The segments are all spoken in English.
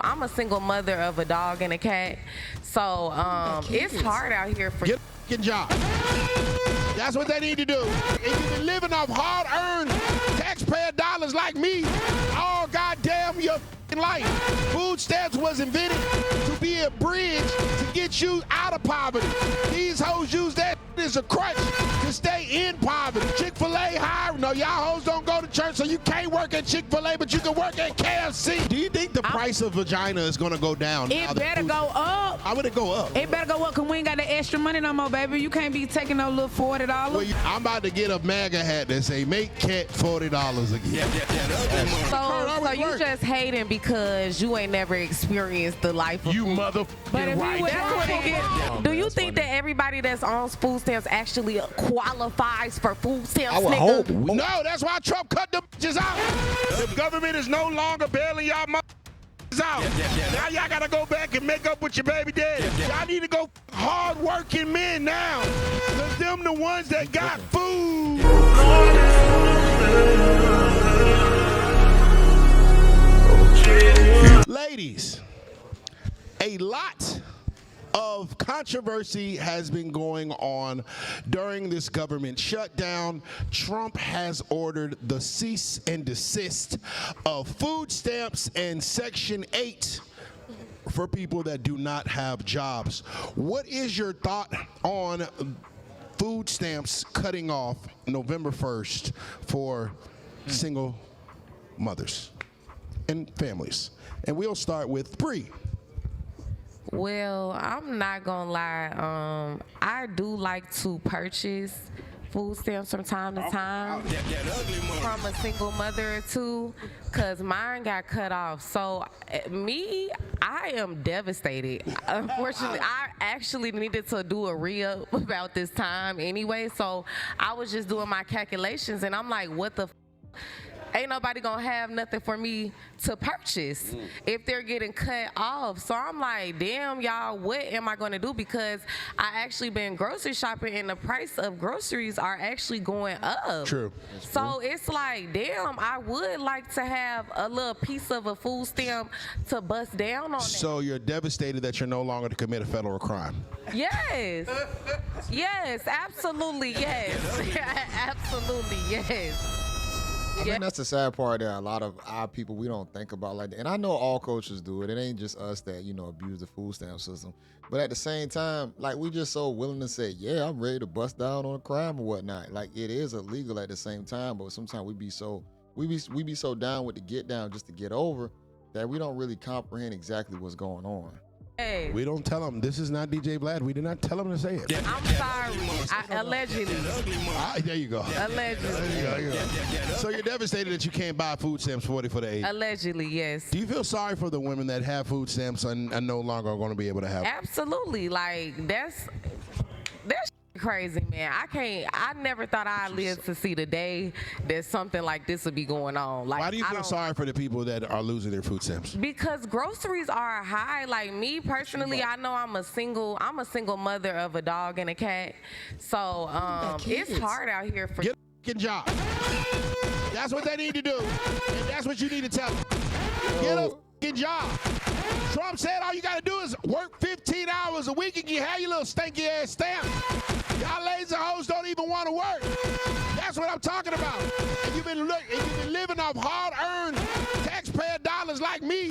I'm a single mother of a dog and a cat, so it's hard out here for. Get a job. That's what they need to do. If you've been living off hard-earned taxpayer dollars like me all goddamn your life, food stamps was invented to be a bridge to get you out of poverty. These hoes use that as a crutch to stay in poverty. Chick-fil-A hiring. No, y'all hoes don't go to church, so you can't work at Chick-fil-A, but you can work at KFC. Do you think the price of vagina is going to go down? It better go up. How would it go up? It better go up because we ain't got the extra money no more, baby. You can't be taking no little $40. Well, I'm about to get a MAGA hat that say, make cat $40 again. So you just hating because you ain't never experienced the life of You food. mother But if right. you would Do you think that everybody that's on food stamps actually qualifies for food stamps? I would nigga? hope. No, that's why Trump cut them bitches out. The government is no longer bailing y'all motherfuckers out. Now y'all gotta go back and make up with your baby daddy. Y'all need to go hard-working men now. Cause them the ones that got food. Ladies, a lot of controversy has been going on during this government shutdown. Trump has ordered the cease and desist of food stamps and Section 8 for people that do not have jobs. What is your thought on food stamps cutting off November 1st for single mothers and families? And we'll start with Bree. Well, I'm not gonna lie. I do like to purchase food stamps from time to time from a single mother or two, cause mine got cut off. So I am devastated. Unfortunately, I actually needed to do a re-up about this time anyway. So I was just doing my calculations, and I'm like, what the ain't nobody gonna have nothing for me to purchase if they're getting cut off. So I'm like, damn, y'all, what am I gonna do? Because I actually been grocery shopping and the price of groceries are actually going up. True. So it's like, damn, I would like to have a little piece of a food stamp to bust down on. So you're devastated that you're no longer to commit a federal crime. Yes. Yes, absolutely, yes. Absolutely, yes. I mean, that's the sad part that a lot of our people, we don't think about like that. And I know all cultures do it. It ain't just us that, abuse the food stamp system. But at the same time, like, we just so willing to say, yeah, I'm ready to bust down on a crime or whatnot. Like, it is illegal at the same time, but sometimes we be so down with the get down just to get over that we don't really comprehend exactly what's going on. Hey. We don't tell them. This is not DJ Vlad. We did not tell him to say it. I'm sorry. Allegedly. There you go. Allegedly. There you go. So you're devastated that you can't buy food stamps 40 for the age. Allegedly, yes. Do you feel sorry for the women that have food stamps and no longer are going to be able to have? Absolutely. Like, that's crazy, man. I never thought I'd live to see the day that something like this would be going on. Like, why do you feel sorry for the people that are losing their food stamps? Because groceries are high. Like, me personally, I know I'm a single mother of a dog and a cat. So it's hard out here for. Get a job. That's what they need to do. And that's what you need to tell them. Get a job. Trump said all you got to do is work 15 hours a week and you have your little stanky ass stamp. Y'all lazy hoes don't even want to work. That's what I'm talking about. And you've been living off hard-earned taxpayer dollars like me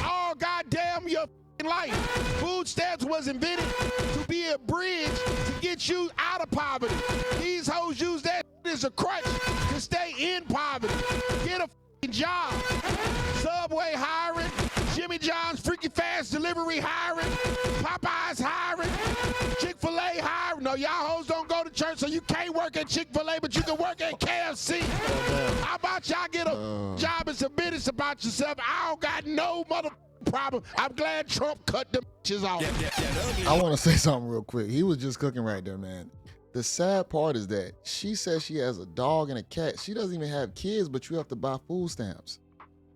all goddamn your life. Food stamps was invented to be a bridge to get you out of poverty. These hoes use that as a crutch to stay in poverty. Get a job. Subway hiring. Jimmy John's Freaky Fast Delivery hiring. Popeyes hiring. Chick-fil-A hiring. No, y'all hoes don't go to church, so you can't work at Chick-fil-A, but you can work at KFC. How about y'all get a job and some business about yourself? I don't got no mother problem. I'm glad Trump cut them bitches off. I want to say something real quick. He was just cooking right there, man. The sad part is that she says she has a dog and a cat. She doesn't even have kids, but you have to buy food stamps.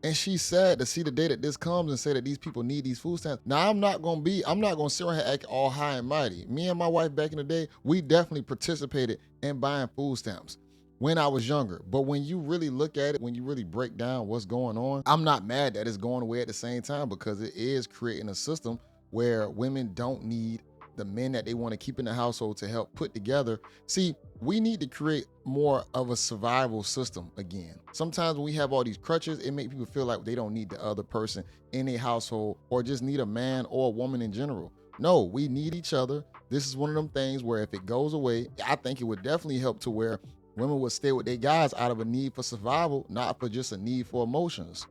And she's sad to see the day that this comes and say that these people need these food stamps. Now, I'm not going to sit around here act all high and mighty. Me and my wife back in the day, we definitely participated in buying food stamps. when I was younger. But when you really look at it, when you really break down what's going on, I'm not mad that it's going away at the same time, because it is creating a system where women don't need the men that they want to keep in the household to help put together. See, we need to create more of a survival system again. Sometimes when we have all these crutches, it makes people feel like they don't need the other person in a household or just need a man or a woman in general. No, we need each other. This is one of them things where if it goes away, I think it would definitely help to where women would stay with their guys out of a need for survival, not for just a need for emotions.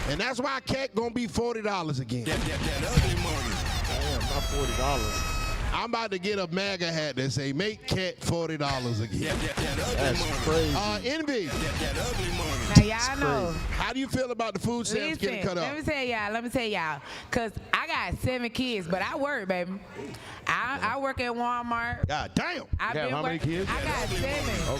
And that's why cat gonna be $40 again. Damn, not $40. I'm about to get a MAGA hat that say make cat $40 again. That's crazy. Envy. Now y'all know. How do you feel about the food stamps getting cut Let off? me tell y'all, cause I got 7 kids, but I work, baby. I work at Walmart. God damn. I've been how many working- kids? I got 7.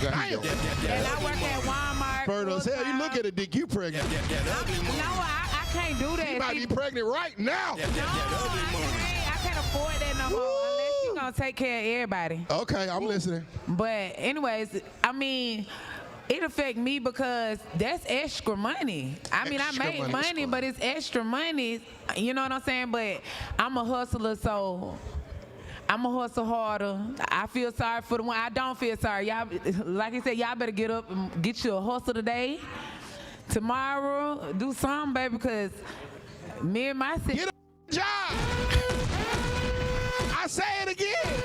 Damn. And I work at Walmart. Fertile as hell. You look at it, Dick, you pregnant. No, I can't do that. You might be pregnant right now. No, I can't afford that no more unless you gonna take care of everybody. Okay, I'm listening. But anyways, I mean, it affect me because that's extra money. I mean, Extra I make money. money, but it's extra money. You know what I'm saying? But I'm a hustler, so I'm a hustle harder. I feel sorry for the one. I don't feel sorry. Y'all, like I said, y'all better get up and get you a hustle today. Tomorrow, do something, baby, because me and my Get a job. I say it again.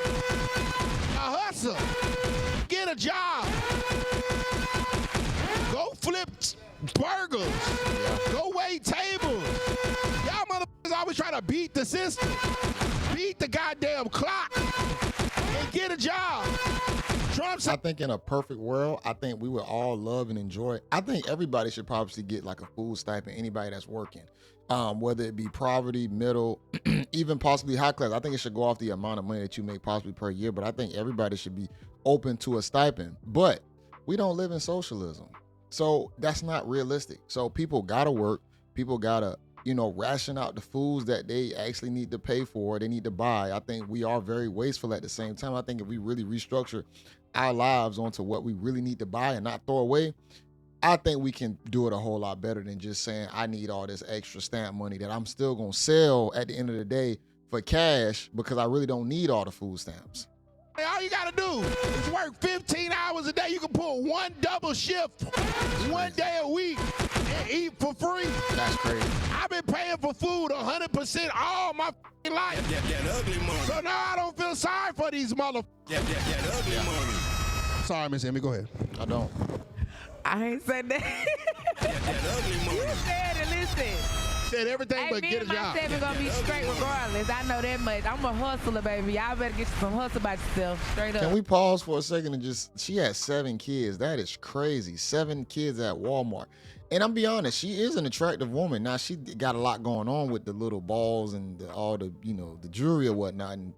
A hustle. Get a job. Go flip burgers. Go wait tables. Y'all motherfuckers always try to beat the system. Beat the goddamn clock. And get a job. Trump said, I think in a perfect world, I think we would all love and enjoy it. I think everybody should probably get like a food stipend, anybody that's working, whether it be poverty, middle, even possibly high class. I think it should go off the amount of money that you make possibly per year, but I think everybody should be open to a stipend. But we don't live in socialism, so that's not realistic. So people gotta work, people gotta, ration out the foods that they actually need to pay for, they need to buy. I think we are very wasteful at the same time. I think if we really restructure our lives onto what we really need to buy and not throw away, I think we can do it a whole lot better than just saying, I need all this extra stamp money that I'm still gonna sell at the end of the day for cash because I really don't need all the food stamps. all you gotta do is work 15 hours a day. You can pull one double shift one day a week and eat for free. That's crazy. I've been paying for food 100% all my life. That ugly money. So now I don't feel sorry for these motherfuckers. That ugly money. Sorry, Miss Emmy, go ahead. I don't. I ain't said that. That ugly You money. said it, listen. Said everything Hey, but me get a and my job. 7 gonna be straight regardless. I know that much. I'm a hustler, baby. Y'all better get some hustle about yourself. Straight up. Can we pause for a second and she has 7 kids. That is crazy. 7 kids at Walmart. And I'm be honest, she is an attractive woman. Now she got a lot going on with the little balls and all the, the jewelry or whatnot and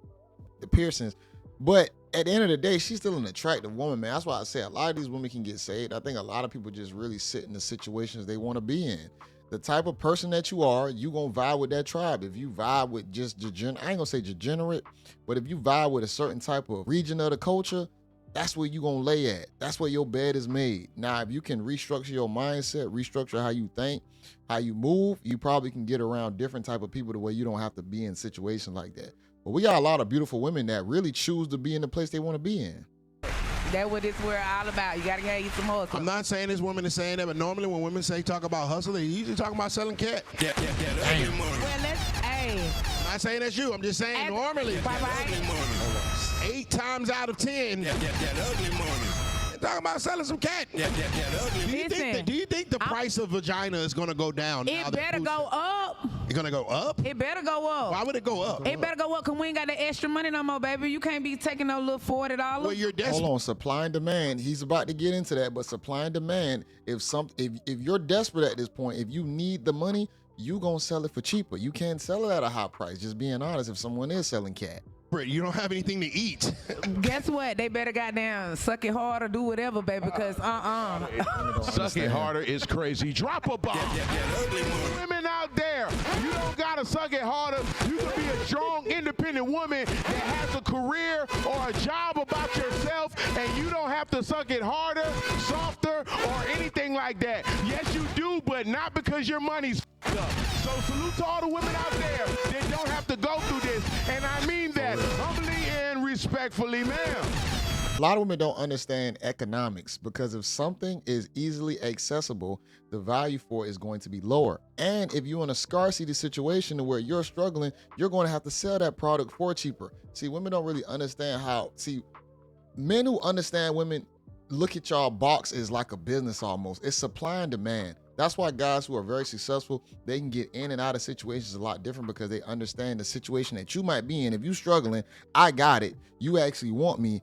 the piercings. But at the end of the day, she's still an attractive woman, man. That's why I say a lot of these women can get saved. I think a lot of people just really sit in the situations they want to be in. The type of person that you are, you gonna vibe with that tribe. If you vibe with just I ain't gonna say degenerate, but if you vibe with a certain type of region of the culture, that's where you gonna lay at. That's where your bed is made. Now, if you can restructure your mindset, restructure how you think, how you move, you probably can get around different type of people the way you don't have to be in situations like that. But we got a lot of beautiful women that really choose to be in the place they want to be in. That's what it's we're all about. You gotta get you some hustle. I'm not saying this woman is saying that, but normally when women talk about hustle, they usually talking about selling cat. That ugly money. Well, I'm not saying that's you. I'm just saying normally, That ugly money. 8 times out of 10, That ugly money. they're talking about selling some cat. That ugly money. Listen, Do you think the price of vagina is going to go down? now it that better food- go up. It's going to go up? It better go up. Why would it go up? It better go up because we ain't got the extra money no more, baby. You can't be taking no little $40. Well, you're desperate. Hold on, supply and demand. He's about to get into that, but supply and demand. If you're desperate at this point, if you need the money, you gonna sell it for cheaper. You can't sell it at a high price. Just being honest, if someone is selling cat. You don't have anything to eat. Guess what? They better goddamn suck it hard or do whatever, baby, because Suck it harder is crazy. Drop a bomb. Women out there, you don't gotta suck it harder. You can be a strong, independent woman that has a career or a job about yourself, and you don't have to suck it harder, softer, or anything like that. Yes, you do, but not because your money's up. So salute to all the women out there that don't have to go through this, and I mean that humbly and respectfully, ma'am. A lot of women don't understand economics because if something is easily accessible, the value for it is going to be lower. And if you're in a scarcity situation where you're struggling, you're going to have to sell that product for cheaper. See, women don't really understand men who understand women look at y'all box as like a business almost. It's supply and demand. That's why guys who are very successful, they can get in and out of situations a lot different because they understand the situation that you might be in. If you're struggling, I got it. You actually want me.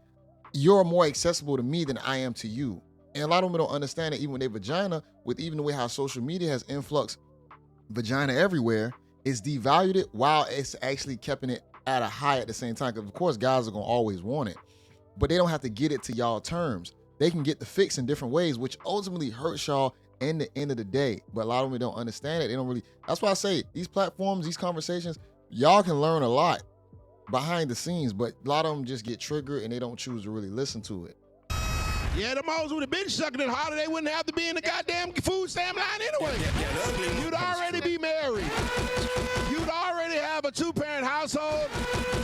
You're more accessible to me than I am to you. And a lot of women don't understand that even with their vagina, with even the way how social media has influxed vagina everywhere, it's devalued it while it's actually keeping it at a high at the same time. Because of course, guys are going to always want it. But they don't have to get it to y'all terms. They can get the fix in different ways, which ultimately hurts y'all in the end of the day. But a lot of women don't understand it. They don't really. That's why I say these platforms, these conversations, y'all can learn a lot behind the scenes, but a lot of them just get triggered and they don't choose to really listen to it. Yeah, them hoes would have been sucking it harder. They wouldn't have to be in the goddamn food stamp line anyway. You'd already be married. You'd already have a 2-parent household.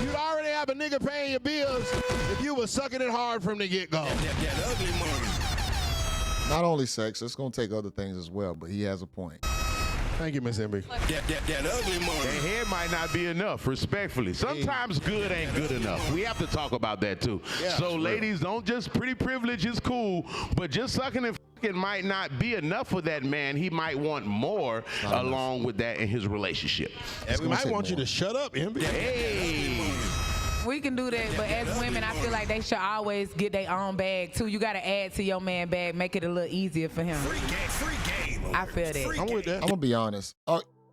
You'd already have a nigga paying your bills if you were sucking it hard from the get-go. Not only sex, it's going to take other things as well, but he has a point. Thank you, Miss Embry. That ugly money. That head might not be enough, respectfully. Sometimes good ain't good enough. We have to talk about that too. Yeah, so ladies, don't just pretty privilege is cool, but just sucking and fucking might not be enough for that man. He might want more along with that in his relationship. And we might want you to shut up, Embry. Hey. we can do that. But as women, I feel like they should always get their own bag too. You got to add to your man bag, make it a little easier for him. Free game. I feel that. I'm with that. I'm gonna be honest.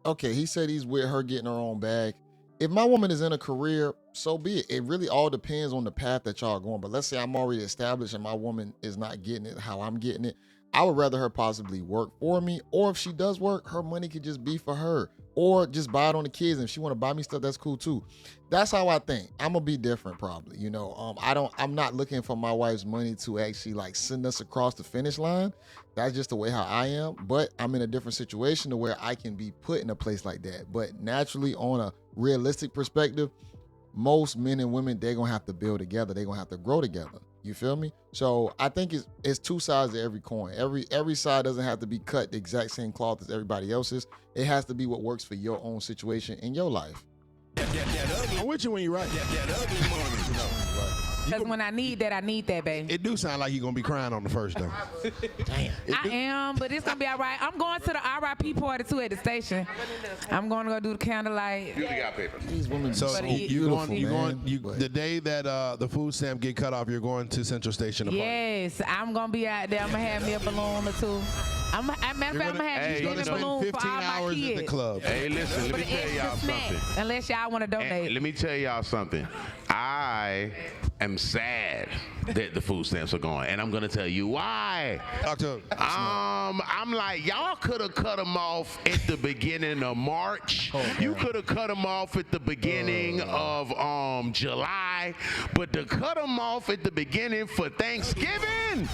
Okay, he said he's with her getting her own bag. If my woman is in a career, so be it. It really all depends on the path that y'all are going. But let's say I'm already established and my woman is not getting it how I'm getting it. I would rather her possibly work for me, or if she does work, her money could just be for her, or just buy it on the kids. And if she want to buy me stuff, that's cool too. That's how I think. I'm gonna be different probably. You know, I'm not looking for my wife's money to actually like send us across the finish line. That's just the way how I am. But I'm in a different situation to where I can be put in a place like that. But naturally, on a realistic perspective, most men and women, they're gonna have to build together. They're gonna have to grow together. You feel me? So I think it's two sides to every coin. Every side doesn't have to be cut the exact same cloth as everybody else's. It has to be what works for your own situation in your life. I'm with you when you're right. That ugly money. Because when I need that, babe. It do sound like you're going to be crying on the first, though. Damn. I am, but it's going to be all right. I'm going to the RIP party, too, at the station. I'm going to go do the candlelight. You got paper. These women So so you beautiful, going, man. the day that the food stamp get cut off, you're going to Central Station to party. Yes, I'm going to be out there. I'm going to have me a balloon or two. Matter of fact, I'm going to have you You're going spin to a spend balloon 15 for all my hours kids. at the club. Hey, listen, let For me the tell extra y'all snacks, something. unless y'all want to donate. Let me tell y'all something. I am sad that the food stamps are going, and I'm gonna tell you why. Talk to him. I'm like, y'all could have cut them off at the beginning of March. You could have cut them off at the beginning of July, but to cut them off at the beginning for Thanksgiving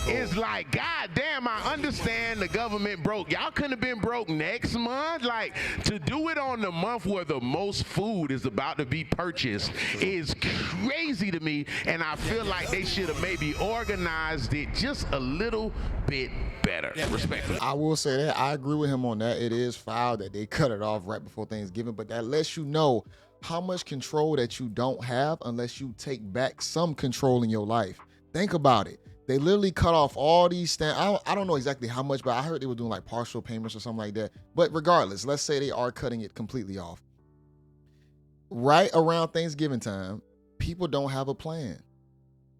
is like, God damn, I understand the government broke. Y'all couldn't have been broke next month. Like, to do it on the month where the most food is about to be purchased is crazy to me, and I feel like they should have maybe organized it just a little bit better. Respectfully. I will say that I agree with him on that. It is foul that they cut it off right before Thanksgiving, but that lets you know how much control that you don't have unless you take back some control in your life. Think about it. They literally cut off all these stamps. I don't know exactly how much, but I heard they were doing like partial payments or something like that. But regardless, let's say they are cutting it completely off. Right around Thanksgiving time, people don't have a plan.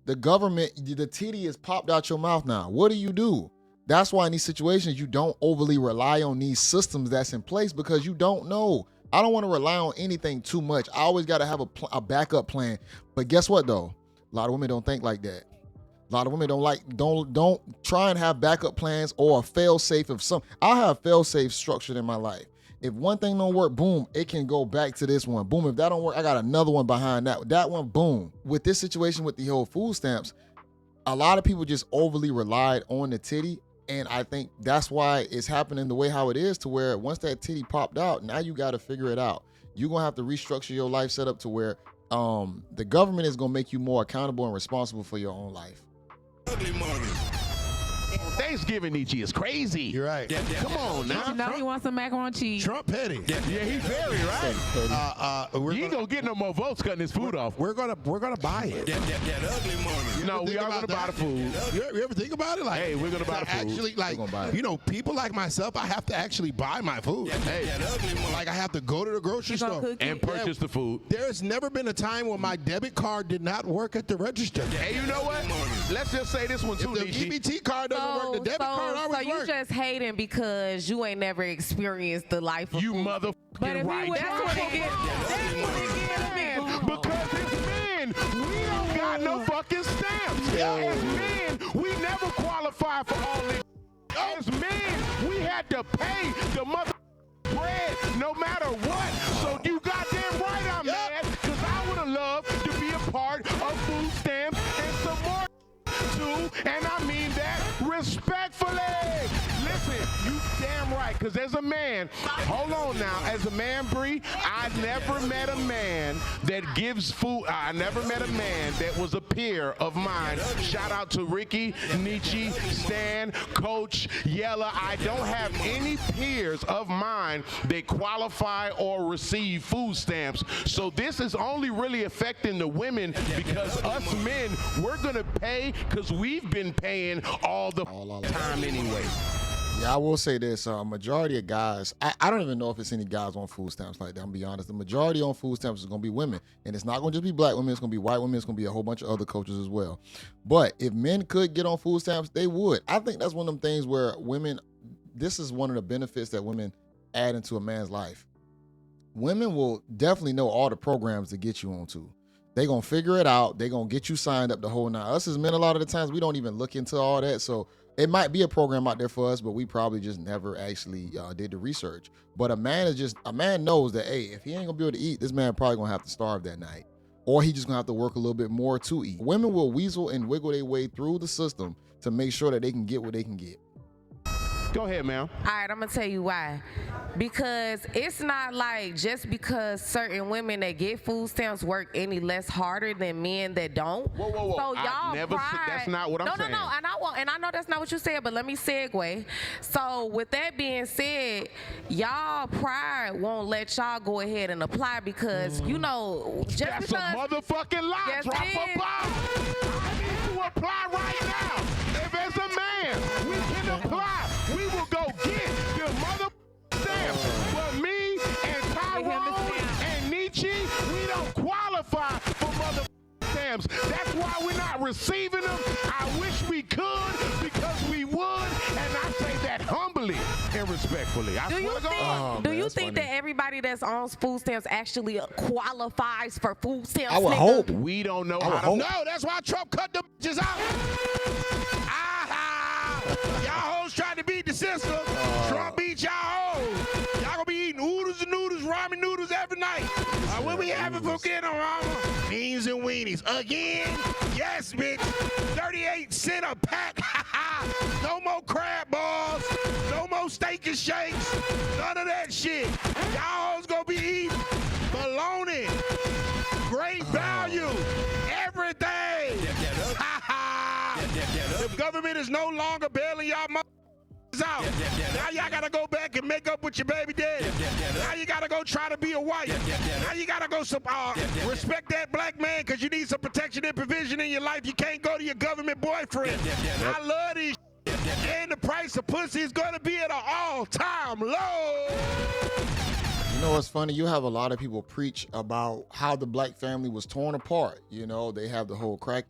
The government, the titty is popped out your mouth now. What do? That's why in these situations, you don't overly rely on these systems that's in place because you don't know. I don't want to rely on anything too much. I always got to have a backup plan. But guess what though? A lot of women don't think like that. A lot of women don't try and have backup plans or a fail safe of some. I have fail safe structured in my life. If one thing don't work, boom, it can go back to this one. Boom, if that don't work, I got another one behind that. That one, boom. With this situation with the whole food stamps, a lot of people just overly relied on the titty. And I think that's why it's happening the way how it is, to where once that titty popped out, now you got to figure it out. You're going to have to restructure your life setup to where the government is going to make you more accountable and responsible for your own life. Ugly money. Thanksgiving each year is crazy. You're right. Come on now. You know he wants some macaroni and cheese. Trump petty. Yeah, he's very right. You ain't gonna get no more votes cutting his food off. We're gonna buy it. That ugly money. No, we are gonna buy the food. You ever think about it? Like, Hey, we're gonna buy the food. Actually, like, We're gonna buy it. you know, people like myself, I have to actually buy my food. That ugly money. Like, I have to go to the grocery You gonna store. cook And it? purchase the food. There's never been a time when my debit card did not work at the register. Hey, you know what? Let's just say this one too, If the Nishi. EBT card doesn't work, the debit card So always you works. just hating because you ain't never experienced the life of You food. motherfucking But if right. he was That's what it gets. That's what it gets, man. Because as men, we don't got no fucking stamps. As men, we never qualify for all this. As men, we had to pay the mother bread no matter what. So you goddamn right I'm mad, because I would have loved to be a part of food stamps and some more too, and I mean that respectfully. Listen, you damn right, because as a man, hold on now, as a man, Bree, I never met a man that gives food. I never met a man that was a peer of mine. Shout out to Ricky, Nietzsche, Stan, Coach, Yella. I don't have any peers of mine that qualify or receive food stamps. So this is only really affecting the women, because us men, we're going to pay because we've been paying all the time anyway. Yeah, I will say this. Majority of guys, I don't even know if it's any guys on food stamps like that, I'm gonna be honest. The majority on food stamps is going to be women. And it's not going to just be black women. It's going to be white women. It's going to be a whole bunch of other cultures as well. But if men could get on food stamps, they would. I think that's one of them things where women, this is one of the benefits that women add into a man's life. Women will definitely know all the programs to get you onto. They're going to figure it out. They're going to get you signed up the whole nine. Us as men, a lot of the times, we don't even look into all that. So it might be a program out there for us, but we probably just never actually did the research. But a man knows that, hey, if he ain't going to be able to eat, this man probably going to have to starve that night. Or he just going to have to work a little bit more to eat. Women will weasel and wiggle their way through the system to make sure that they can get what they can get. Go ahead, ma'am. All right, I'm gonna tell you why. Because it's not like just because certain women that get food stamps work any less harder than men that don't. Whoa, whoa, whoa. So I y'all never said- that's not what I'm saying. No, and I know that's not what you said, but let me segue. So with that being said, y'all pride won't let y'all go ahead and apply because you know just That's because a motherfucking lie. Yes, Drop it a is. bomb. I need to apply right now. If as a man, we can apply, we will go get the mother stamps. But me and Tyrone and Nietzsche, we don't qualify for mother stamps. That's why we're not receiving them. I wish we could because we would, and I say that humbly and respectfully. I Do you swear to think? God. Do you that's think funny. that everybody that's on food stamps actually qualifies for food stamps? I would nigga? hope. We don't know I would how to. hope. No, that's why Trump cut them bitches out. Y'all hoes tried to beat the system. Trump beat y'all hoes. Y'all gonna be eating oodles and noodles, ramen noodles every night. What we having for dinner, Rama? Beans and weenies. Again? Yes, bitch. 38 cents a pack. No more crab balls. No more steak and shakes. None of that shit. Y'all hoes gonna be eating bologna. Great value. Everything. The government is no longer bailing y'all out. Now y'all gotta go back and make up with your baby daddy. Now you gotta go try to be a wife. Now you gotta go respect that black man because you need some protection and provision in your life. You can't go to your government boyfriend. I love these. And the price of pussy is gonna be at an all-time low. You know what's funny? You have a lot of people preach about how the black family was torn apart. You know, they have the whole crack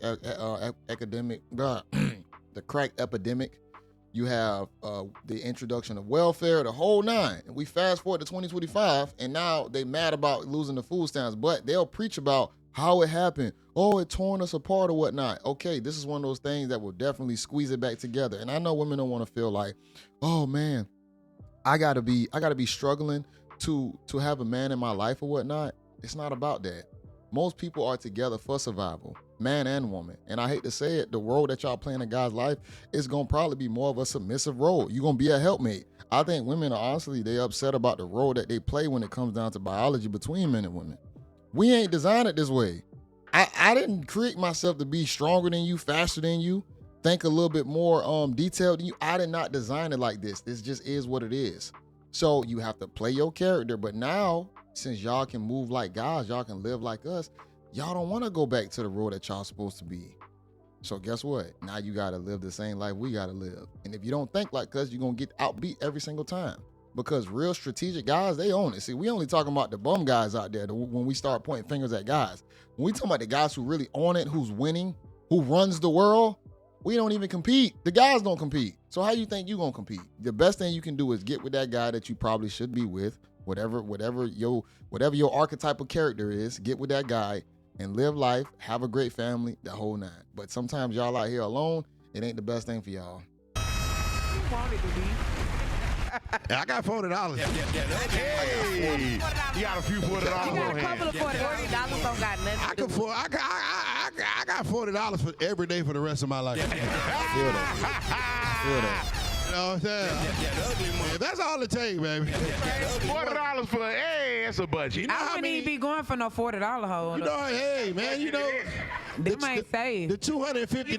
epidemic, the crack epidemic. You have the introduction of welfare, the whole nine. And we fast forward to 2025, and now they mad about losing the food stamps, but they'll preach about how it happened. Oh, it torn us apart or whatnot. Okay, this is one of those things that will definitely squeeze it back together. And I know women don't want to feel like, oh man, I gotta be struggling to have a man in my life or whatnot. It's not about that. Most people are together for survival, man and woman. And I hate to say it, the role that y'all play in a guy's life is gonna probably be more of a submissive role. You're gonna be a helpmate. I think women are honestly, they upset about the role that they play when it comes down to biology between men and women. We ain't designed it this way. I didn't create myself to be stronger than you, faster than you, think a little bit more detailed than you. I did not design it like this. This just is what it is. So you have to play your character. But now, since y'all can move like guys, y'all can live like us, y'all don't want to go back to the role that y'all supposed to be. So guess what? Now you got to live the same life we got to live. And if you don't think like us, you're going to get outbeat every single time. Because real strategic guys, they own it. See, we only talking about the bum guys out there when we start pointing fingers at guys. When we talking about the guys who really own it, who's winning, who runs the world, we don't even compete. The guys don't compete. So how you think you gonna compete? The best thing you can do is get with that guy that you probably should be with, whatever your archetypal character is, get with that guy and live life, have a great family, the whole nine. But sometimes y'all out here alone, it ain't the best thing for y'all. You want it to be. I got $40. Hey, you got a few $40 You got on a hand. couple of $40 don't got nothing I to can do. afford. I got $40 for every day for the rest of my life. Feel that. You know what I'm saying? Yeah, that's all it takes, baby. $40 for, hey, that's a budget. I wouldn't even be going for no $40 hold. You know, hey man, you know. They might say The $250,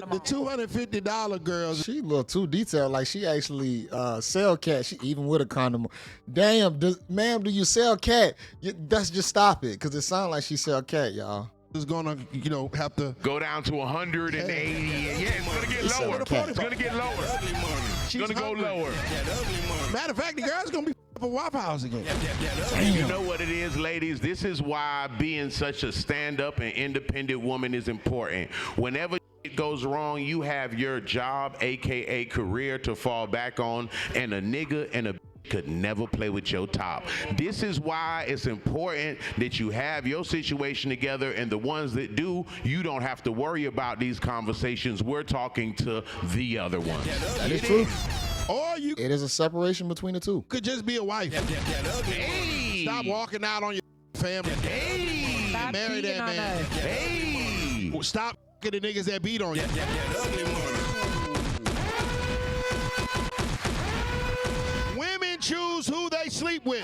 the $250 girls. She a little too detailed. Like she actually sell cat. She even with a condom. Damn, ma'am, do you sell cat? Let's just stop it, cause it sounds like she sell cat, y'all. Is gonna, have to Go down to 180. Yeah, it's gonna get lower. It's gonna get lower. It's gonna go lower. Matter of fact, the girl's gonna be for Waffle House again. And you know what it is, ladies? This is why being such a stand-up and independent woman is important. Whenever it goes wrong, you have your job, aka career, to fall back on, and a nigga and a could never play with your top. This is why it's important that you have your situation together, and the ones that do, you don't have to worry about these conversations. We're talking to the other ones. That is true. Or you It is a separation between the two. could just be a wife. Hey! Stop walking out on your family. Hey! stop Marry cheating that on man. us. Hey! Stop getting the niggas that beat on you. Women choose who they sleep with.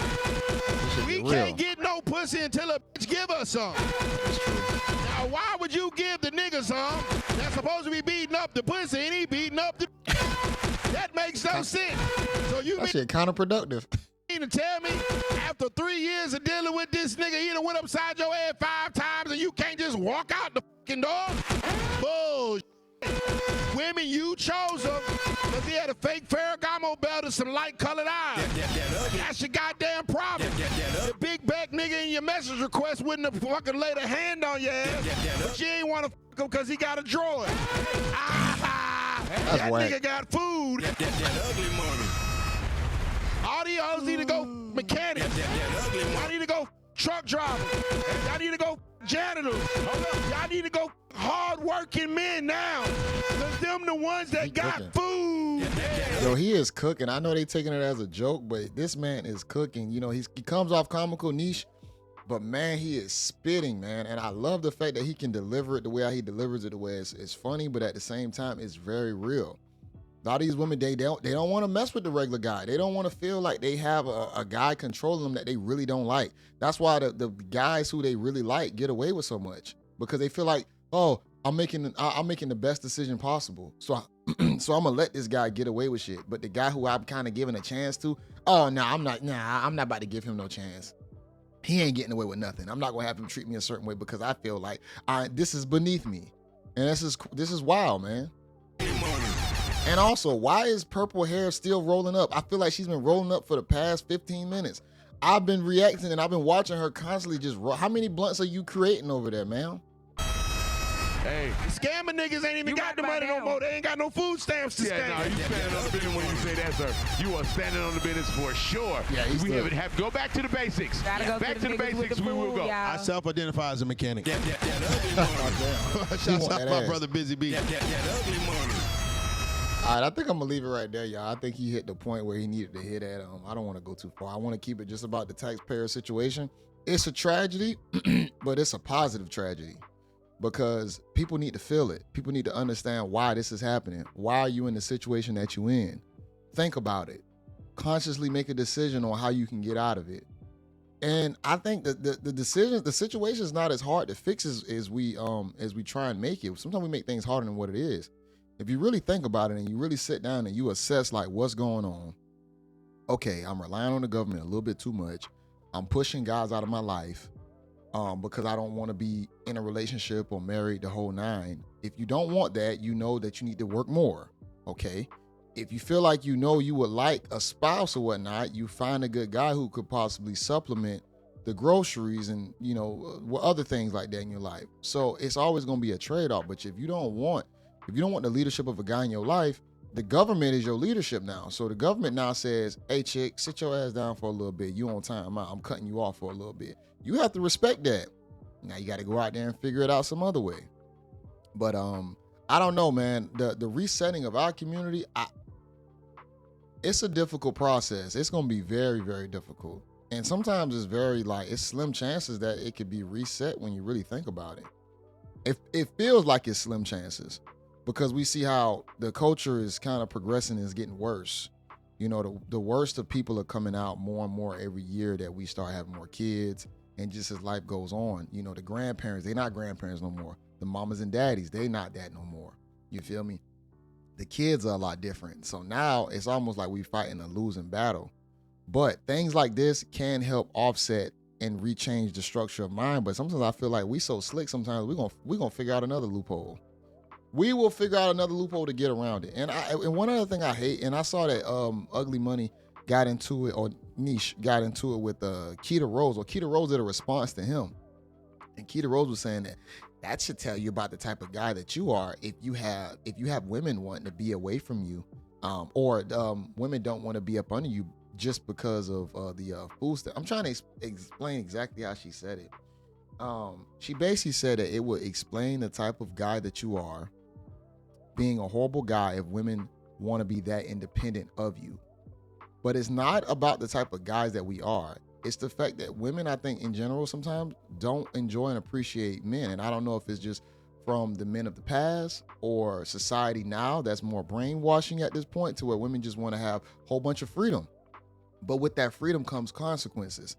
We can't get no pussy until a bitch give us some. Now, why would you give the nigga some that's supposed to be beating up the pussy and he beating up the That makes no sense. So you That shit counterproductive. mean to tell me after 3 years of dealing with this nigga, he done went upside your head 5 times and you can't just walk out the fucking door? Bullshit. Women, you chose him because he had a fake Ferragamo belt and some light-colored eyes. That's your goddamn problem. The big back nigga in your message request wouldn't have fucking laid a hand on your ass, but you ain't want to fuck him because he got a drawer. That whack. nigga got food. All these hoes need to go mechanics. Y'all need to go truck drivers. Y'all need to go janitors. Y'all need to go hard-working men now. Because them the ones that got cooking. food. Yo, he is cooking. I know they taking it as a joke, but this man is cooking. You know, he comes off comical niche, but man, he is spitting, man. And I love the fact that he can deliver it the way he delivers it, the way it's funny, but at the same time, it's very real. A lot of these women, they don't want to mess with the regular guy. They don't want to feel like they have a guy controlling them that they really don't like. That's why the guys who they really like get away with so much, because they feel like, oh, I'm making the best decision possible. So I'm gonna let this guy get away with shit. But the guy who I'm kind of giving a chance to, oh no, I'm not about to give him no chance. He ain't getting away with nothing. I'm not gonna have him treat me a certain way because I feel like this is beneath me. And this is wild, man. And also, why is purple hair still rolling up? I feel like she's been rolling up for the past 15 minutes. I've been reacting and I've been watching her constantly just roll. How many blunts are you creating over there, ma'am? Hey. Scamming niggas ain't even You got right the money about no that more. They ain't got no food stamps to Yeah, scam. no, you standing on the business when you say that, sir. You are standing on the business for sure. Yeah, he's we good. have go back to the basics. Gotta go Back to to the niggas with basics. the We will food, go. y'all. I self-identify as a mechanic. That ugly money. Shouts want out that my ass. brother Busy B. That ugly money. All right, I think I'm gonna leave it right there, y'all. I think he hit the point where he needed to hit at. I don't want to go too far. I want to keep it just about the taxpayer situation. It's a tragedy, but it's a positive tragedy because people need to feel it. People need to understand why this is happening. Why are you in the situation that you're in? Think about it. Consciously make a decision on how you can get out of it. And I think that the situation is not as hard to fix as we try and make it. Sometimes we make things harder than what it is. If you really think about it and you really sit down and you assess like what's going on, okay, I'm relying on the government a little bit too much. I'm pushing guys out of my life because I don't want to be in a relationship or married the whole nine. If you don't want that, you know that you need to work more, okay? If you feel like you know you would like a spouse or whatnot, you find a good guy who could possibly supplement the groceries and, other things like that in your life. So it's always going to be a trade-off. But if you don't want the leadership of a guy in your life, the government is your leadership now. So the government now says, hey, chick, sit your ass down for a little bit. You on time out. I'm cutting you off for a little bit. You have to respect that. Now you got to go out there and figure it out some other way. But I don't know, man. The resetting of our community, it's a difficult process. It's going to be very, very difficult. And sometimes it's slim chances that it could be reset when you really think about it. It feels like it's slim chances. Because we see how the culture is kind of progressing and is getting worse. The worst of people are coming out more and more every year that we start having more kids. And just as life goes on, the grandparents, they're not grandparents no more. The mamas and daddies, they not that no more. You feel me? The kids are a lot different. So now it's almost like we fighting a losing battle. But things like this can help offset and rechange the structure of mind. But sometimes I feel like we so slick sometimes we're gonna figure out another loophole. We will figure out another loophole to get around it. And one other thing I hate, and I saw that Ugly Money got into it, or Niche got into it with Keita Rose, or Keita Rose did a response to him. And Keita Rose was saying that should tell you about the type of guy that you are if you have women wanting to be away from you, or women don't want to be up under you just because of the food stuff. I'm trying to explain exactly how she said it. She basically said that it would explain the type of guy that you are, being a horrible guy if women want to be that independent of you. But it's not about the type of guys that we are. It's the fact that women, I think in general, sometimes don't enjoy and appreciate men. And I don't know if it's just from the men of the past or society now that's more brainwashing at this point to where women just want to have a whole bunch of freedom. But with that freedom comes consequences.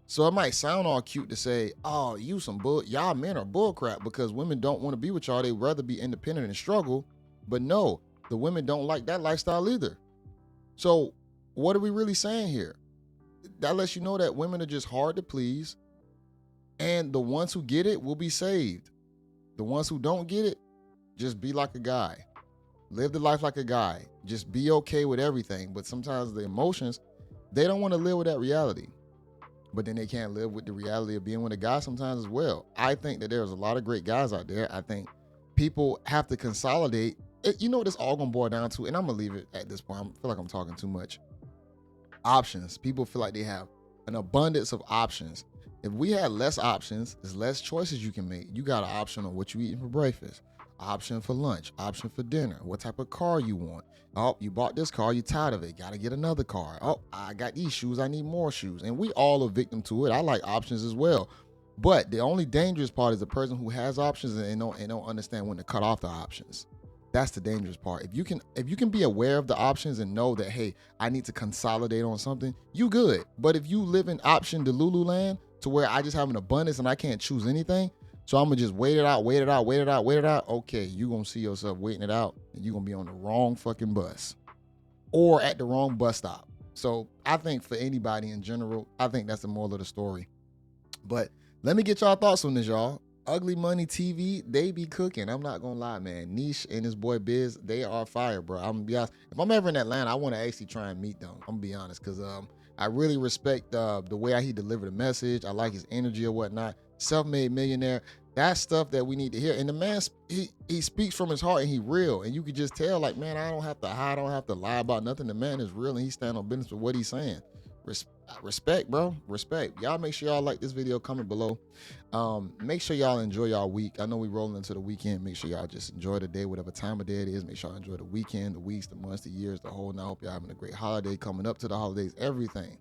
So it might sound all cute to say, oh, y'all men are bullcrap because women don't want to be with y'all. They'd rather be independent and struggle. But no, the women don't like that lifestyle either. So what are we really saying here? That lets you know that women are just hard to please. And the ones who get it will be saved. The ones who don't get it, just be like a guy. Live the life like a guy. Just be okay with everything. But sometimes the emotions, they don't want to live with that reality. But then they can't live with the reality of being with a guy sometimes as well. I think that there's a lot of great guys out there. I think people have to consolidate. You know what it's all going to boil down to? And I'm going to leave it at this point. I feel like I'm talking too much. Options. People feel like they have an abundance of options. If we had less options, there's less choices you can make. You got an option on what you eating for breakfast, option for lunch, option for dinner, what type of car you want. Oh, you bought this car, you're tired of it, gotta get another car. Oh, I got these shoes, I need more shoes. And we all are victim to it. I like options as well. But the only dangerous part is the person who has options and don't understand when to cut off the options. That's the dangerous part. If you can be aware of the options and know that, hey, I need to consolidate on something, you good. But if you live in option Delulu land to where I just have an abundance and I can't choose anything, so I'm gonna just wait it out. Okay, you gonna see yourself waiting it out and you're gonna be on the wrong fucking bus or at the wrong bus stop. So I think for anybody in general, I think that's the moral of the story. But let me get y'all thoughts on this, y'all. Ugly Money TV, they be cooking. I'm not gonna lie, man. Niche and his boy Biz, they are fire, bro. I'm gonna be honest. If I'm ever in Atlanta, I want to actually try and meet them. I'm gonna be honest, because I really respect the way he delivered the message. I like his energy or whatnot. Self-made millionaire. That's stuff that we need to hear. And the man, he speaks from his heart and he real. And you could just tell, like, man, I don't have to hide, I don't have to lie about nothing. The man is real and he stand on business with what he's saying. Respect, bro. Respect. Y'all make sure y'all like this video, comment below. Make sure y'all enjoy y'all week. I know we rolling into the weekend. Make sure y'all just enjoy the day, whatever time of day it is. Make sure y'all enjoy the weekend, the weeks, the months, the years, the whole. And I hope y'all having a great holiday coming up to the holidays, everything.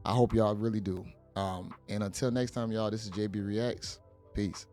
I hope y'all really do. And until next time, y'all, this is JayBReacts. Peace.